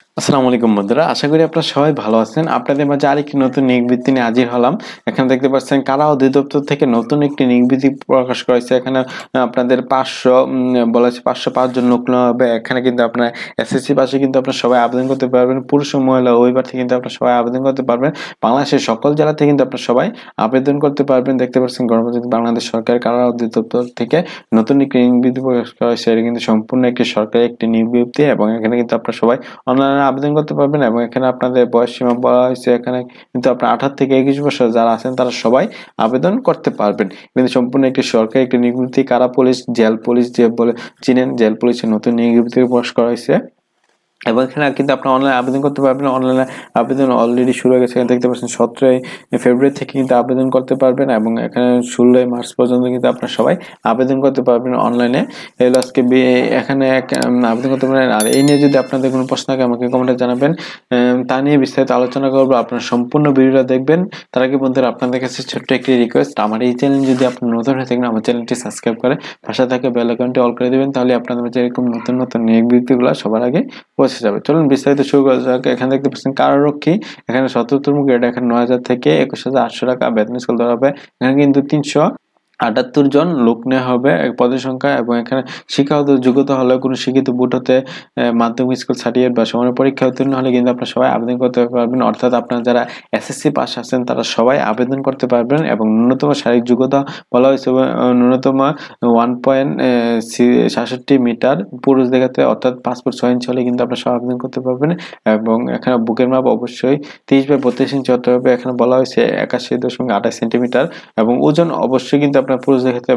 আসসালামু আলাইকুম বন্ধুরা। আশা করি আপনারা সবাই ভালো আছেন। আপনাদের মাঝে আরেকটি নতুন নিয়োগ বিজ্ঞপ্তি নিয়ে হাজির হলাম। এখানে দেখতে পাচ্ছেন কারা অধিদপ্তর থেকে নতুন একটি নিয়োগ বিজ্ঞপ্তি প্রকাশ করা হয়েছে। এখানে আপনাদের ৫০০ বলা হয়েছে ৫০৫ জন লোক নেওয়া হবে। এখানে কিন্তু আপনার এসএসসি পাশে কিন্তু আপনারা সবাই আবেদন করতে পারবেন। পুরুষ ও মহিলা উভয় প্রার্থী কিন্তু আপনারা সবাই আবেদন করতে পারবেন। বাংলাদেশের সকল জেলাতে কিন্তু আপনারা সবাই আবেদন করতে পারবেন। দেখতে পাচ্ছেন গণপ্রজাতন্ত্রী বাংলাদেশ সরকার কারা অধিদপ্তর থেকে নতুন একটি নিয়োগ বিজ্ঞপ্তি প্রকাশ করা হয়েছে। এটা কিন্তু সম্পূর্ণ একটি সরকারি একটি নিয়োগ বিজ্ঞপ্তি এবং এখানে কিন্তু আপনারা সবাই অনলাইনে আবেদন করতে পারবেন এবং এখানে আপনাদের বয়স সীমা বলা হয়েছে। এখানে কিন্তু আপনার 18 থেকে 21 বছর যারা আছেন তারা সবাই আবেদন করতে পারবেন। কিন্তু সম্পূর্ণ একটি সরকারি একটি নিয়োগ বিজ্ঞপ্তি। কারা পুলিশ, জেল পুলিশ যে বলে চিনেন, জেল পুলিশের নতুন নিয়োগ বিজ্ঞপ্তি প্রকাশ করা হয়েছে এবং এখানে কিন্তু আপনারা অনলাইনে আবেদন করতে পারবেন। অনলাইনে আবেদন অলরেডি শুরু হয়ে গেছে। এখানে দেখতে পাচ্ছেন 17 ফেব্রুয়ারি থেকে কিন্তু আবেদন করতে পারবেন এবং এখানে 16 মার্চ পর্যন্ত কিন্তু আপনারা সবাই আবেদন করতে পারবেন অনলাইনে। এগুলো আজকে এখানে আবেদন করতে পারেন। আর এই নিয়ে যদি আপনাদের কোনো প্রশ্ন থাকে আমাকে কমেন্টে জানাবেন। তা নিয়ে বিস্তারিত আলোচনা করবো। আপনারা সম্পূর্ণ ভিডিওটা দেখবেন। তার আগে বন্ধুরা আপনাদের কাছে ছোট্ট একটি রিকোয়েস্ট, আমার এই চ্যানেল যদি আপনি নতুন হয়ে থাকেন আমার চ্যানেলটি সাবস্ক্রাইব করে পাশে থাকে বেল আইকনটি অল করে দিবেন, তাহলে আপনাদের মাঝে এরকম নতুন নতুন নিয়োগ বিজ্ঞপ্তিগুলো সবার আগে পৌঁছে যাবে। চলুন বিস্তারিত শুরু করা যাক। এখানে দেখতে পাচ্ছেন কারারক্ষী, এখানে ৭৭তম গ্রেড, এখানে ৯,০০০ থেকে ২১,৮০০ টাকা বেতন স্কেল ধরা হবে। এখানে কিন্তু ৩৭৮ জন লোক নেওয়া হবে এক পদের সংখ্যা এবং এখানে শিক্ষাগত যোগ্যতা হলে কোনো শিক্ষিত বোর্ড হতে মাধ্যমিক স্কুল সার্টিফিকেট বা সমানের পরীক্ষা উত্তীর্ণ হলে কিন্তু আপনারা সবাই আবেদন করতে পারবেন। অর্থাৎ আপনারা যারা এসএসসি পাস আছেন তারা সবাই আবেদন করতে পারবেন এবং ন্যূনতম শারীরিক যোগ্যতা বলা হয়েছে ন্যূনতম 1.67 মিটার পুরুষদের ক্ষেত্রে, অর্থাৎ 5 ফুট 6 ইঞ্চি হলে কিন্তু আপনারা সবাই আবেদন করতে পারবেন। এবং এখানে বুকের মাপ অবশ্যই 30/32 ইঞ্চি হতে হবে। এখানে বলা হয়েছে 81.28 সেন্টিমিটার এবং ওজন অবশ্যই কিন্তু আপনার পুরুষদের ক্ষেত্রে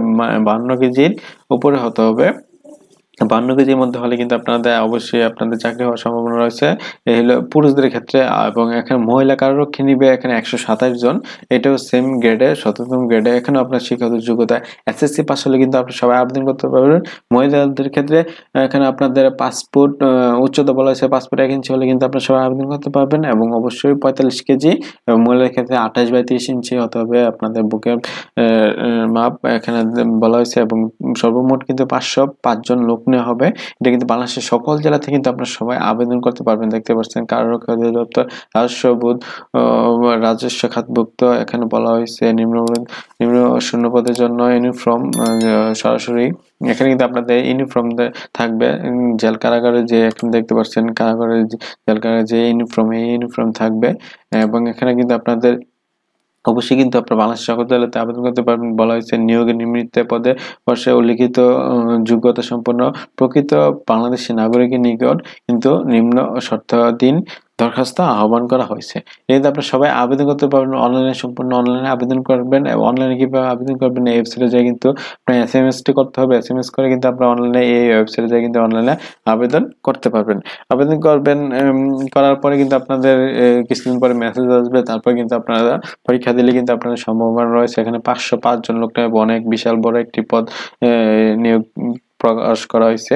52 কেজির উপরে হতে হবে। 52 কেজির মধ্যে হলে কিন্তু আপনাদের অবশ্যই আপনাদের চাকরি হওয়ার সম্ভাবনা রয়েছে। এই হলো পুরুষদের ক্ষেত্রে। এবং এখানে মহিলা কারারক্ষী নিবে এখানে 127 জন। এটাও সেম গ্রেডে, 17তম গ্রেডে। এখানেও আপনার শিক্ষাগত যোগ্যতা এসএসসি পাস হলে কিন্তু আপনারা সবাই আবেদন করতে পারবেন। মহিলাদের ক্ষেত্রে এখানে আপনাদের 5 ফুট উচ্চতা বলা হয়েছে 5 ফুট 1 ইঞ্চি হলে কিন্তু আপনারা সবাই আবেদন করতে পারবেন এবং অবশ্যই 45 কেজি এবং মহিলাদের ক্ষেত্রে 28/30 ইঞ্চি হতে হবে আপনাদের বুকের মাপ এখানে বলা হয়েছে। এবং সর্বমোট কিন্তু 505 জন লোক নেওয়া হবে। এটা কিন্তু বাংলাদেশের সকল জেলা থেকে কিন্তু আপনারা সবাই আবেদন করতে পারবেন। দেখতে পাচ্ছেন কারারক্ষী অধিদপ্তর রাজস্ব খাতভুক্ত। এখানে বলা হয়েছে নিম্ন শূন্য পদের জন্য ইউনিফর্ম সরাসরি এখানে কিন্তু আপনাদের ইউনিফর্ম থাকবে। জেল কারাগারে যে এখানে দেখতে পাচ্ছেন কারাগারের জেল কারাগারে যে ইউনিফর্ম, এই ইউনিফর্ম থাকবে এবং এখানে কিন্তু আপনাদের অবশ্যই কিন্তু আপনারা বাংলাদেশ সকল জেলাতে আবেদন করতে পারবেন। বলা হয়েছে নিয়োগে নিম্নলিখিত পদে বর্ষে উল্লিখিত যোগ্যতা সম্পন্ন প্রকৃত বাংলাদেশী নাগরিকের নিকট কিন্তু নিম্ন শর্তাধীন দরখাস্ত আহ্বান করা হয়েছে। কিন্তু আপনারা সবাই আবেদন করতে পারবেন অনলাইনে, সম্পূর্ণ অনলাইনে আবেদন করবেন। এবং অনলাইনে কিভাবে আবেদন করবেন, এই ওয়েবসাইটে যেয়ে কিন্তু আপনার এসএমএসটি করতে হবে। এসএমএস করে কিন্তু আপনারা অনলাইনে এই ওয়েবসাইটে যেয়ে কিন্তু অনলাইনে আবেদন করতে পারবেন। আবেদন করবেন, করার পরে কিন্তু আপনাদের কিছুদিন পরে মেসেজ আসবে। তারপর কিন্তু আপনারা পরীক্ষা দিলে কিন্তু আপনাদের সম্ভাবনা রয়েছে। এখানে 505 জন লোক নেবে, অনেক বিশাল বড় একটি পদ নিয়োগ প্রকাশ করা হয়েছে।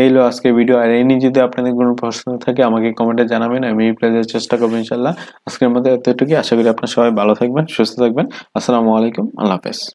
এই হলো আজকের ভিডিও। আর এই নিয়ে যদি আপনাদের কোনো প্রশ্ন থাকে আমাকে কমেন্টে জানাবেন, আমি রিপ্লাই দেওয়ার চেষ্টা করবো ইনশাল্লাহ। আজকের মধ্যে এতটুকুই। আশা করি আপনারা সবাই ভালো থাকবেন, সুস্থ থাকবেন। আসসালামু আলাইকুম, আল্লাহ হাফেজ।